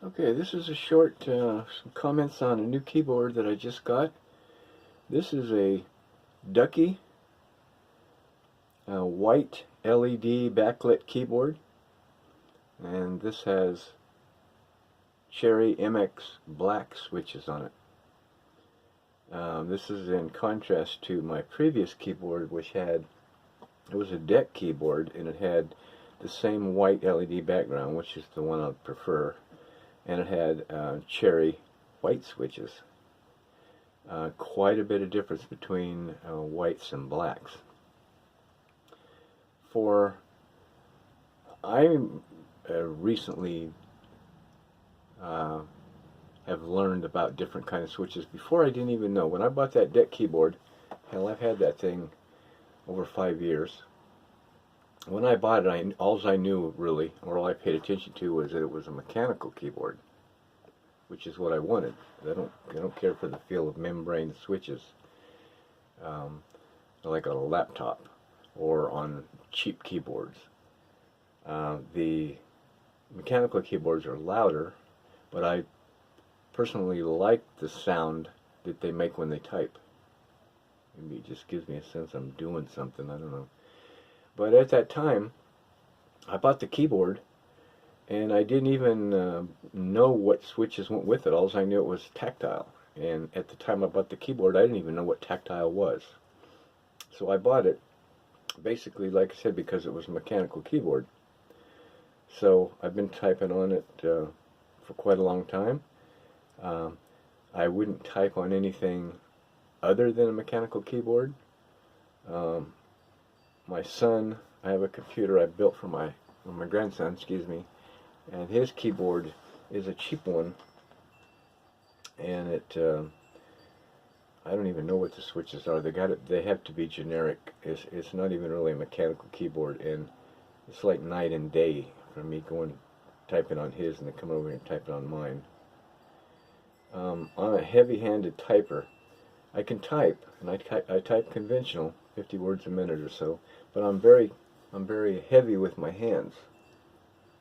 Okay, this is a short some comments on a new keyboard that I just got. This is a Ducky white LED backlit keyboard, and this has Cherry MX black switches on it. This is in contrast to my previous keyboard, which it was a deck keyboard, and it had the same white LED background, which is the one I prefer, and it had cherry white switches. Quite a bit of difference between whites and blacks. I recently have learned about different kind of switches. Before, I didn't even know. When I bought that deck keyboard, hell, I've had that thing over 5 years. When I bought it, all I knew really, or all I paid attention to, was that it was a mechanical keyboard, which is what I wanted. I don't care for the feel of membrane switches, like on a laptop or on cheap keyboards. The mechanical keyboards are louder, but I personally like the sound that they make when they type. Maybe it just gives me a sense I'm doing something, I don't know. But at that time, I bought the keyboard, and I didn't even know what switches went with it. All I knew it was tactile. And at the time I bought the keyboard, I didn't even know what tactile was. So I bought it, basically, like I said, because it was a mechanical keyboard. So I've been typing on it for quite a long time. I wouldn't type on anything other than a mechanical keyboard. My son, I have a computer I built for my grandson, excuse me, and his keyboard is a cheap one, and I don't even know what the switches are. They have to be generic. It's not even really a mechanical keyboard, and it's like night and day for me typing on his and then coming over here and typing on mine. I'm a heavy-handed typer. I can type, and I type conventional, 50 words a minute or so, but I'm very heavy with my hands,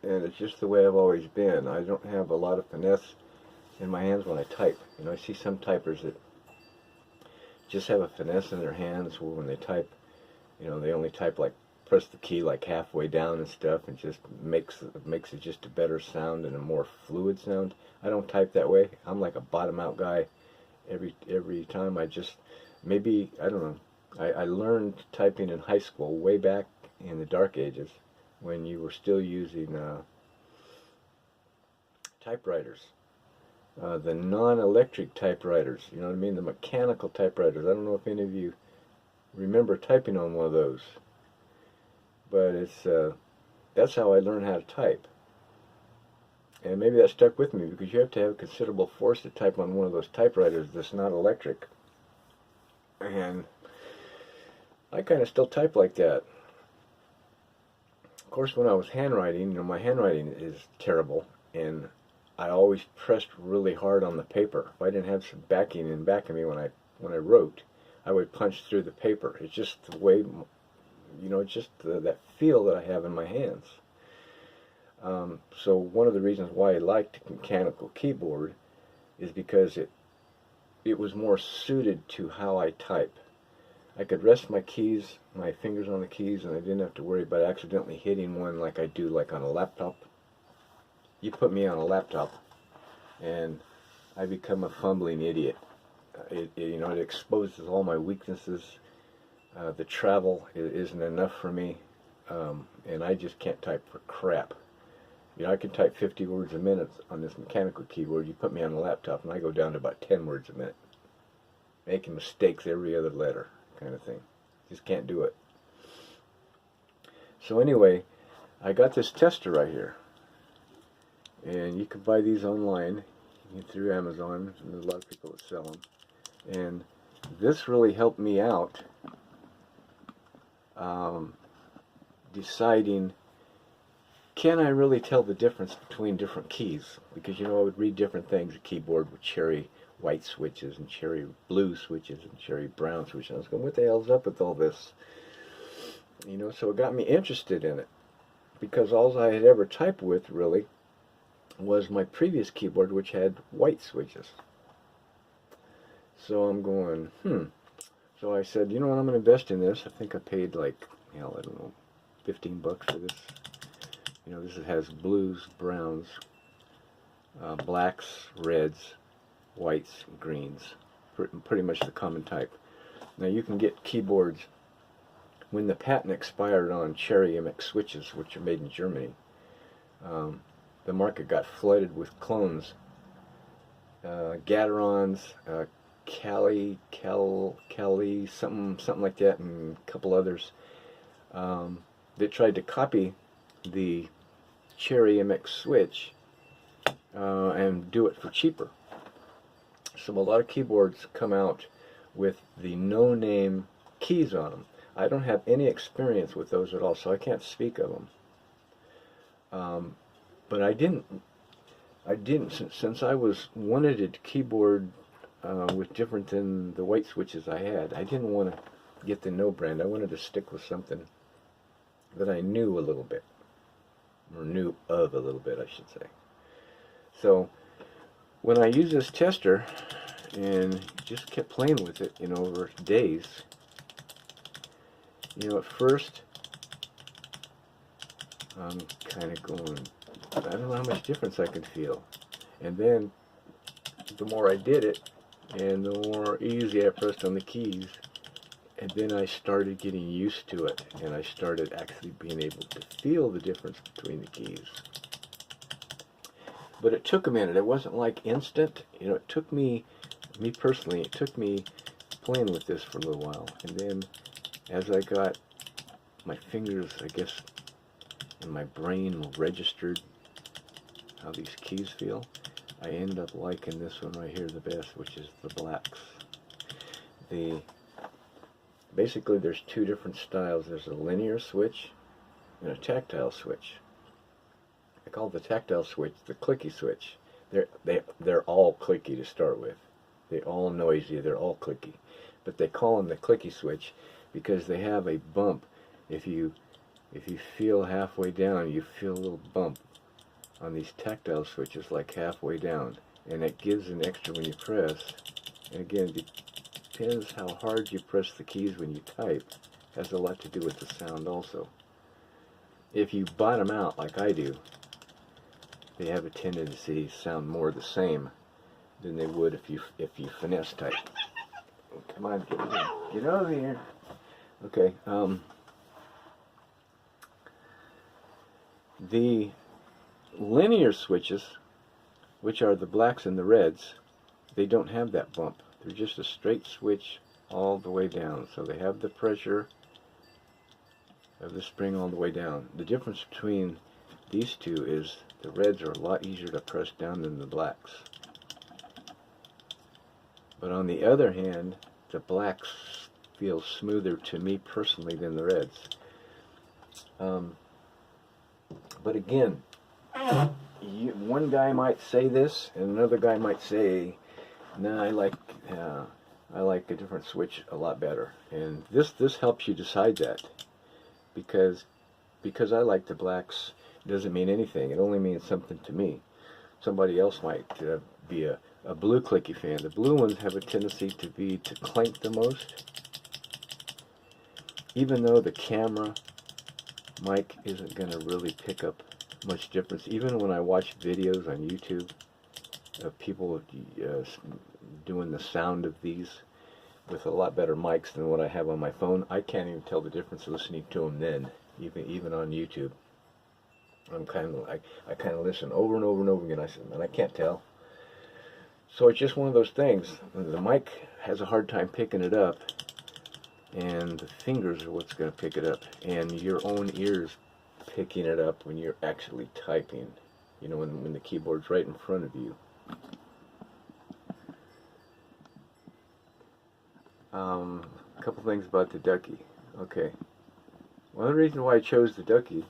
and it's just the way I've always been. I don't have a lot of finesse in my hands when I type. You know, I see some typers that just have a finesse in their hands where when they type, you know, they only type like press the key like halfway down and stuff, and just makes it just a better sound and a more fluid sound. I don't type that way. I'm like a bottom out guy every time. I don't know. I learned typing in high school way back in the dark ages when you were still using typewriters. The non-electric typewriters, you know what I mean? The mechanical typewriters. I don't know if any of you remember typing on one of those, but that's how I learned how to type. And maybe that stuck with me because you have to have considerable force to type on one of those typewriters that's not electric. And I kind of still type like that. Of course, when I was handwriting, you know, my handwriting is terrible, and I always pressed really hard on the paper. If I didn't have some backing in back of me when I wrote, I would punch through the paper. It's just the way, you know, it's just that feel that I have in my hands. So one of the reasons why I liked a mechanical keyboard is because it was more suited to how I type. I could rest my fingers on the keys, and I didn't have to worry about accidentally hitting one like I do like on a laptop. You put me on a laptop, and I become a fumbling idiot. You know, it exposes all my weaknesses. The travel isn't enough for me, and I just can't type for crap. You know, I can type 50 words a minute on this mechanical keyboard. You put me on a laptop, and I go down to about 10 words a minute, making mistakes every other letter, kind of thing. Just can't do it. So anyway, I got this tester right here, and you can buy these online through Amazon. And there's a lot of people that sell them, and this really helped me out deciding, can I really tell the difference between different keys? Because, you know, I would read different things, a keyboard with cherry white switches and cherry blue switches and cherry brown switches. I was going, what the hell's up with all this? You know, so it got me interested in it, because all I had ever typed with, really, was my previous keyboard, which had white switches. So I'm going, So I said, you know what, I'm going to invest in this. I think I paid like, I don't know, $15 for this. This has blues, browns, blacks, reds, whites, greens. Pretty much the common type. Now you can get keyboards. When the patent expired on Cherry MX switches, which are made in Germany, the market got flooded with clones. Gaterons, Cali, something like that, and a couple others that tried to copy the Cherry MX switch and do it for cheaper. So a lot of keyboards come out with the no-name keys on them. I don't have any experience with those at all, so I can't speak of them. But I didn't since I wanted a keyboard with different than the white switches I had. I didn't want to get the no brand. I wanted to stick with something that I knew a little bit, or knew of a little bit, I should say. So when I used this tester and just kept playing with it, over days, at first I'm kind of going, I don't know how much difference I can feel. And then the more I did it, and the more easy I pressed on the keys, and then I started getting used to it, and I started actually being able to feel the difference between the keys. But it took a minute. It wasn't like instant. It took me personally, it took me playing with this for a little while. And then as I got my fingers, I guess, and my brain registered how these keys feel, I end up liking this one right here the best, which is the blacks. Basically there's two different styles. There's a linear switch and a tactile switch. I call the tactile switch the clicky switch. They're all clicky to start with. They're all noisy, they're all clicky. But they call them the clicky switch because they have a bump. If you feel halfway down, you feel a little bump on these tactile switches, like halfway down, and it gives an extra when you press. And again, it depends how hard you press the keys when you type. It has a lot to do with the sound also. If you bottom out like I do, they have a tendency to sound more the same than they would if you finesse type. Oh, come on, get over here. Okay. The linear switches, which are the blacks and the reds, they don't have that bump. They're just a straight switch all the way down. So they have the pressure of the spring all the way down. The difference between these two is the reds are a lot easier to press down than the blacks. But on the other hand, the blacks feel smoother to me personally than the reds. But again, one guy might say this, and another guy might say, "No, I like a different switch a lot better." And this helps you decide that, because I like the blacks doesn't mean anything. It only means something to me. Somebody else might be a blue clicky fan. The blue ones have a tendency to clank the most, even though the camera mic isn't going to really pick up much difference. Even when I watch videos on YouTube of people doing the sound of these with a lot better mics than what I have on my phone, I can't even tell the difference listening to them then, even on YouTube. I kind of listen over and over and over again. I said, man, I can't tell. So it's just one of those things. The mic has a hard time picking it up, and the fingers are what's going to pick it up, and your own ears picking it up when you're actually typing, when the keyboard's right in front of you. A couple things about the Ducky. Okay, one of the reasons why I chose the Ducky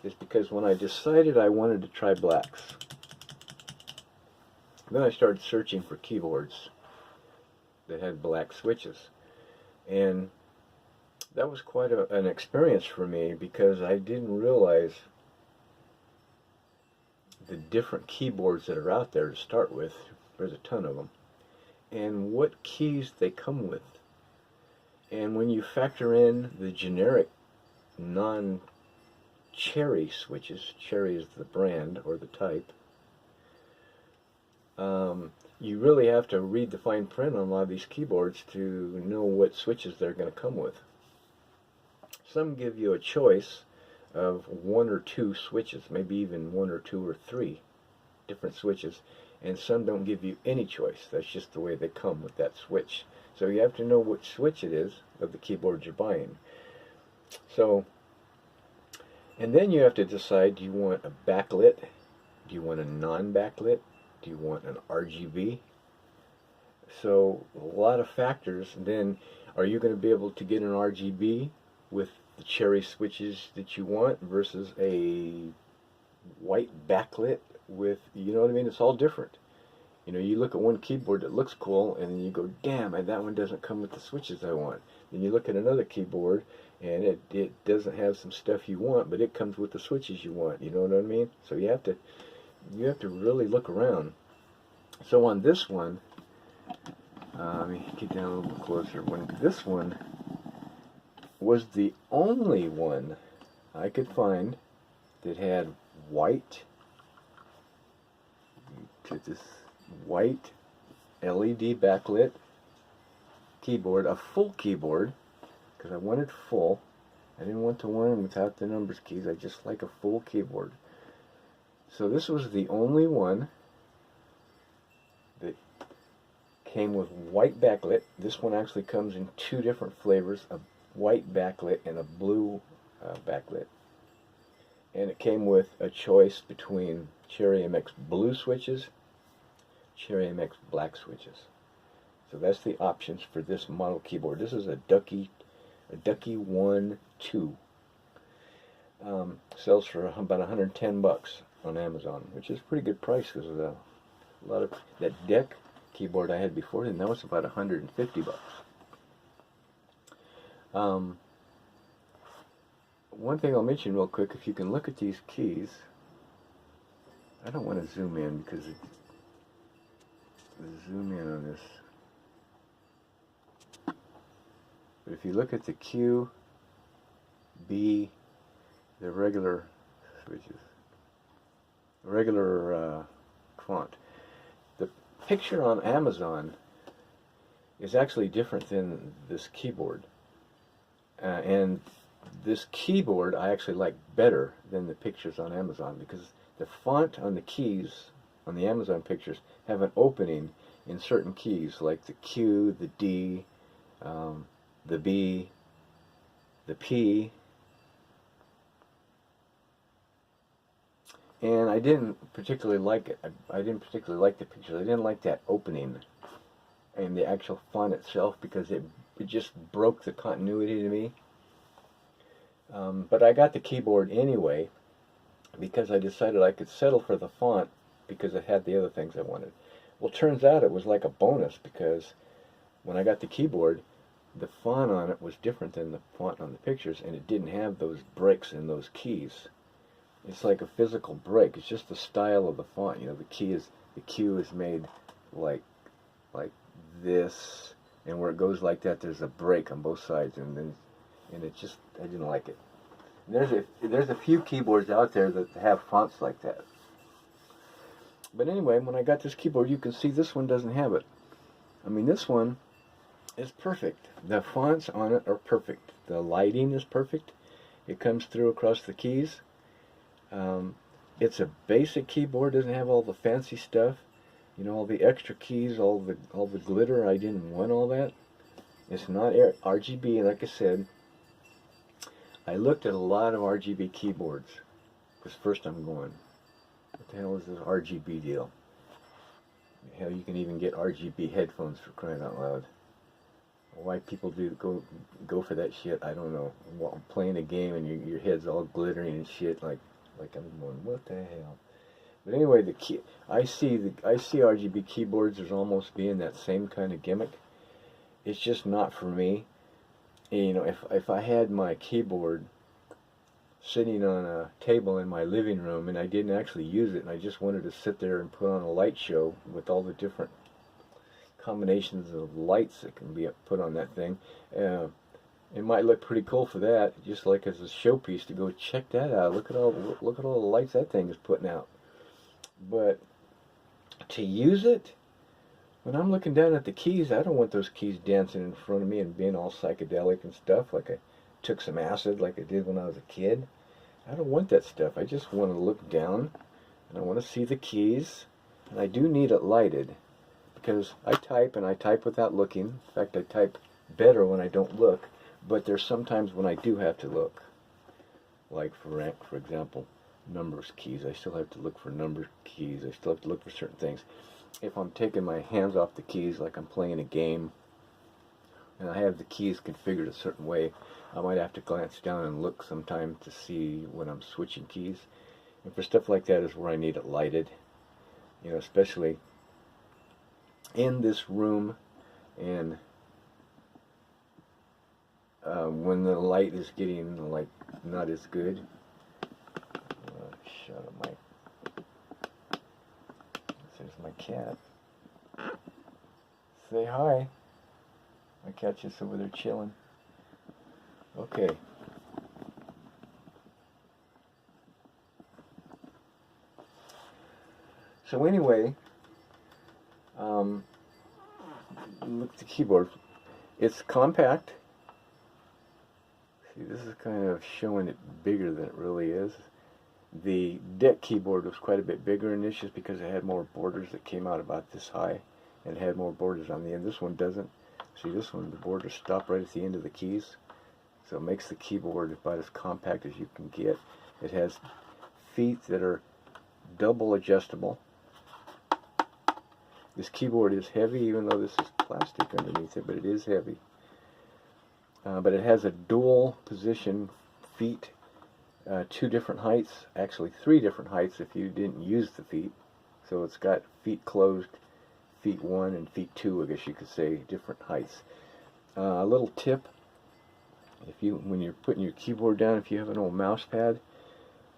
is because when I decided I wanted to try blacks, then I started searching for keyboards that had black switches, and that was quite an experience for me, because I didn't realize the different keyboards that are out there to start with. There's a ton of them. And what keys they come with. And when you factor in the generic non-Cherry switches, Cherry is the brand or the type, you really have to read the fine print on a lot of these keyboards to know what switches they're going to come with. Some give you a choice of 1 or 2 switches, maybe even 1 or 2 or 3 different switches, and some don't give you any choice. That's just the way they come with that switch. So you have to know which switch it is of the keyboard you're buying. So, and then you have to decide, do you want a backlit? Do you want a non-backlit? Do you want an RGB? So a lot of factors. And then, are you going to be able to get an RGB with the Cherry switches that you want versus a white backlit with, you know what I mean? It's all different. You know, you look at one keyboard that looks cool, and then you go, damn, that one doesn't come with the switches I want. Then you look at another keyboard, and it doesn't have some stuff you want, but it comes with the switches you want. You know what I mean? So you have to really look around. So on this one, let me get down a little bit closer. This one was the only one I could find that had white, this white LED backlit keyboard, a full keyboard, because I wanted full. I didn't want the one without the numbers keys. I just like a full keyboard. So this was the only one that came with white backlit. This one actually comes in 2 different flavors, a white backlit and a blue backlit. And it came with a choice between Cherry MX blue switches, Cherry MX black switches. So that's the options for this model keyboard. This is a Ducky One 2. Sells for about 110 bucks on Amazon, which is a pretty good price because of a lot of that deck keyboard I had before, and that was about 150 bucks. One thing I'll mention real quick, if you can look at these keys, I don't want to zoom in because zoom in on this. But if you look at the Q, B, the regular switches, regular font, the picture on Amazon is actually different than this keyboard. And this keyboard I actually like better than the pictures on Amazon, because the font on the keys on the Amazon pictures have an opening in certain keys, like the Q, the D, the B, the P, and I didn't particularly like it. I didn't particularly like the pictures. I didn't like that opening and the actual font itself, because it just broke the continuity to me. But I got the keyboard anyway because I decided I could settle for the font because it had the other things I wanted. Well, turns out it was like a bonus, because when I got the keyboard, the font on it was different than the font on the pictures, and it didn't have those breaks in those keys. It's like a physical break. It's just the style of the font. You know, the Q is made like this, and where it goes like that, there's a break on both sides, and it just, I didn't like it. And there's a few keyboards out there that have fonts like that. But anyway, when I got this keyboard, you can see this one doesn't have it. I mean, this one is perfect. The fonts on it are perfect. The lighting is perfect. It comes through across the keys. It's a basic keyboard. Doesn't have all the fancy stuff. You know, all the extra keys, all the glitter. I didn't want all that. It's not RGB, like I said. I looked at a lot of RGB keyboards, because first I'm going, what the hell is this RGB deal? Hell, you can even get RGB headphones, for crying out loud. Why people go for that shit, I don't know. I'm playing a game and your head's all glittering and shit, like I'm going, what the hell? But anyway, I see RGB keyboards as almost being that same kind of gimmick. It's just not for me. And, you know, if I had my keyboard sitting on a table in my living room, and I didn't actually use it, and I just wanted to sit there and put on a light show with all the different combinations of lights that can be put on that thing. It might look pretty cool for that, just like as a showpiece to go check that out. Look at all the lights that thing is putting out. But to use it, when I'm looking down at the keys, I don't want those keys dancing in front of me and being all psychedelic and stuff like I took some acid like I did when I was a kid. I don't want that stuff. I just want to look down and I want to see the keys, and I do need it lighted because I type and I type without looking. In fact, I type better when I don't look, but there's sometimes when I do have to look. Like for example, numbers keys. I still have to look for number keys. I still have to look for certain things. If I'm taking my hands off the keys like I'm playing a game and I have the keys configured a certain way, I might have to glance down and look sometime to see when I'm switching keys. And for stuff like that is where I need it lighted. You know, especially in this room, and when the light is getting like not as good. Shut up, Mike. There's my cat. Say hi. My cat's just over there chilling. Okay. So anyway, look at the keyboard. It's compact. See, this is kind of showing it bigger than it really is. The deck keyboard was quite a bit bigger in this just because it had more borders that came out about this high, and it had more borders on the end. This one doesn't. See, this one, the borders stop right at the end of the keys, so it makes the keyboard about as compact as you can get. It has feet that are double adjustable. This keyboard is heavy, even though this is plastic underneath it, but it is heavy. But it has a dual position feet, 2 different heights, actually 3 different heights if you didn't use the feet. So it's got feet closed, feet 1 and feet 2, I guess you could say, different heights. A little tip, when you're putting your keyboard down, if you have an old mouse pad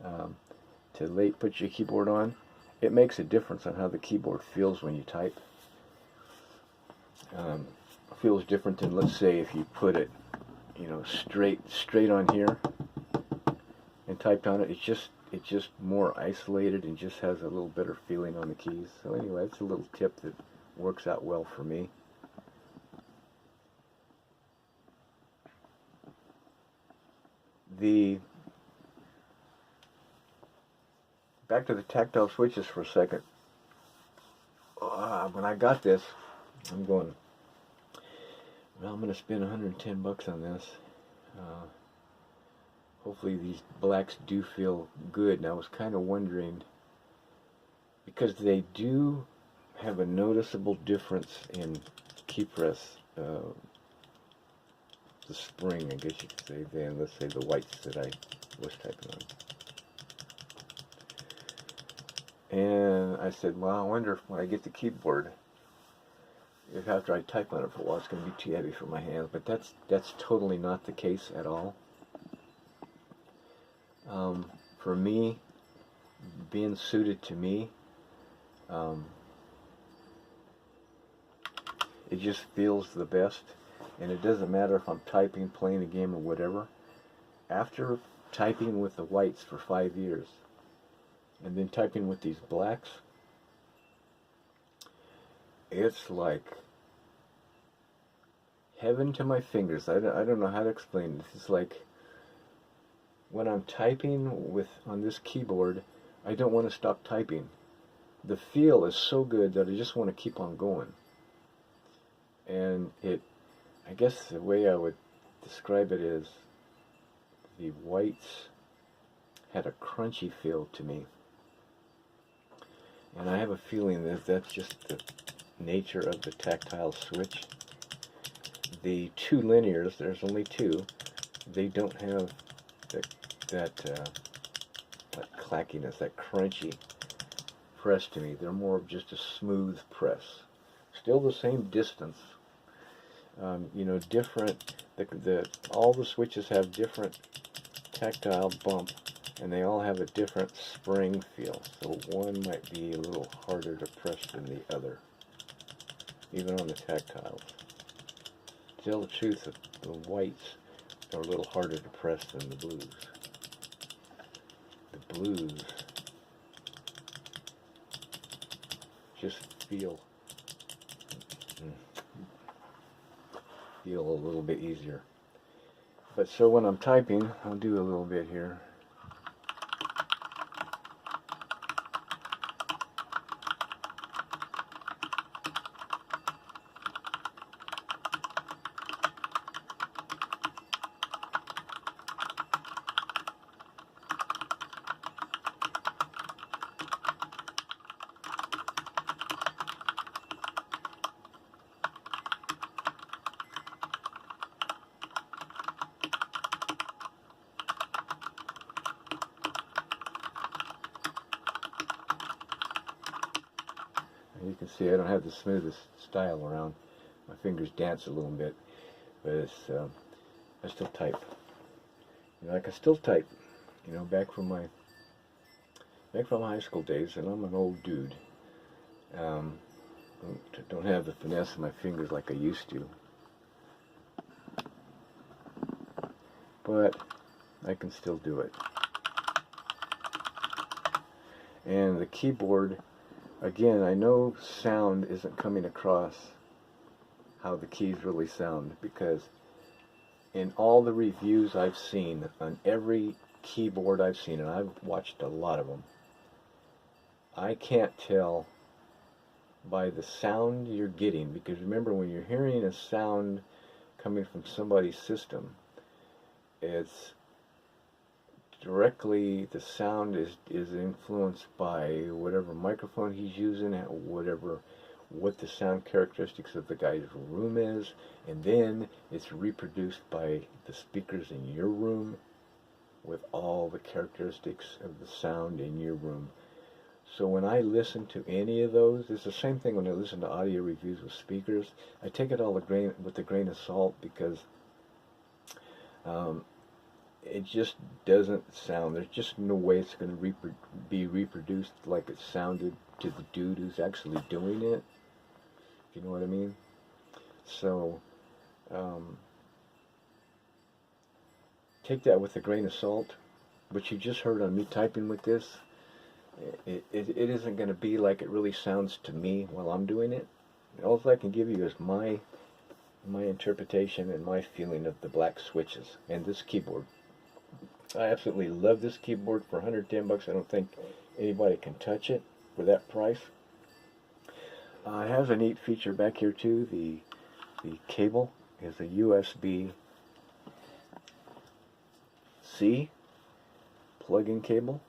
to put your keyboard on, it makes a difference on how the keyboard feels when you type. Feels different than, let's say, if you put it, you know, straight on here and typed on it. It's just more isolated and just has a little better feeling on the keys. So anyway, it's a little tip that works out well for me. Back to the tactile switches for a second. When I got this, I'm going, well, I'm going to spend 110 bucks on this. Hopefully these blacks do feel good. And I was kind of wondering, because they do have a noticeable difference in key press, the spring, I guess you could say, than, let's say, the whites that I was typing on. And I said, well, I wonder if when I get the keyboard, if after I type on it for a while, it's going to be too heavy for my hands. But that's totally not the case at all. For me, being suited to me, it just feels the best. And it doesn't matter if I'm typing, playing a game, or whatever. After typing with the whites for 5 years, and then typing with these blacks, it's like heaven to my fingers. I don't know how to explain it. It's like when I'm typing on this keyboard, I don't want to stop typing. The feel is so good that I just want to keep on going. And I guess the way I would describe it is the whites had a crunchy feel to me. And I have a feeling that that's just the nature of the tactile switch. The 2 linears, there's only 2, they don't have that clackiness, that crunchy press to me. They're more of just a smooth press. Still the same distance. You know, different. All the switches have different tactile bump, and they all have a different spring feel. So one might be a little harder to press than the other, even on the tactiles. To tell the truth, the whites are a little harder to press than the blues. The blues just feel a little bit easier. But so when I'm typing, I'll do a little bit here. You can see I don't have the smoothest style around. My fingers dance a little bit, but it's I still type. You know, I can still type. You know, back from high school days, and I'm an old dude. Don't have the finesse of my fingers like I used to, but I can still do it. And the keyboard, again, I know sound isn't coming across how the keys really sound, because in all the reviews I've seen on every keyboard I've seen, and I've watched a lot of them, I can't tell by the sound you're getting, because remember, when you're hearing a sound coming from somebody's system, it's directly, the sound is influenced by whatever microphone he's using, what the sound characteristics of the guy's room is, and then it's reproduced by the speakers in your room with all the characteristics of the sound in your room. So when I listen to any of those, it's the same thing when I listen to audio reviews with speakers. I take it all with a grain of salt, because it just doesn't sound, there's just no way it's going to be reproduced like it sounded to the dude who's actually doing it, if you know what I mean. So take that with a grain of salt. What you just heard on me typing with this, it isn't going to be like it really sounds to me while I'm doing it. All I can give you is my interpretation and my feeling of the black switches and this keyboard. I absolutely love this keyboard for 110 bucks. I don't think anybody can touch it for that price. It has a neat feature back here too. The cable is a USB-C plug-in cable.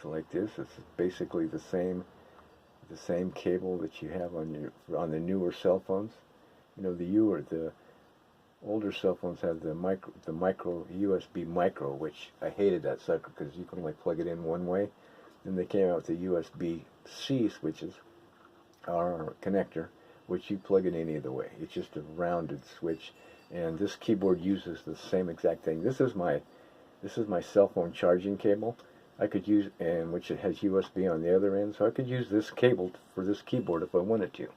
So like this, it's basically the same cable that you have on the newer cell phones. You know, the older cell phones have the micro USB micro, which I hated that sucker because you can only plug it in one way. Then they came out with the USB-C switches, or connector, which you plug it in either way. It's just a rounded switch, and this keyboard uses the same exact thing. This is my cell phone charging cable. I could use, and which it has USB on the other end, so I could use this cable for this keyboard if I wanted to.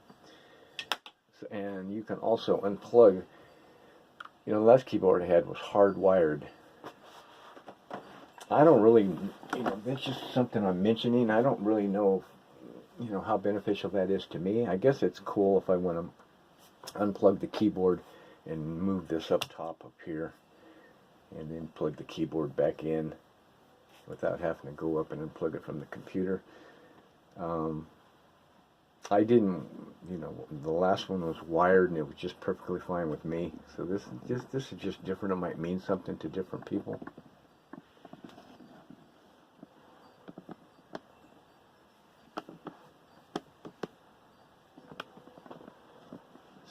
So, and you can also unplug. You know, the last keyboard I had was hardwired. I don't really, you know, that's just something I'm mentioning. I don't really know, you know, how beneficial that is to me. I guess it's cool if I want to unplug the keyboard and move this up top up here, and then plug the keyboard back in without having to go up and unplug it from the computer. I didn't, you know, the last one was wired and it was just perfectly fine with me. So this is just different. It might mean something to different people.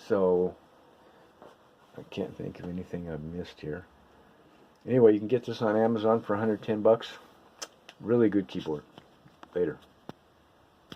So I can't think of anything I've missed here. Anyway, you can get this on Amazon for 110 bucks. Really good keyboard. Later.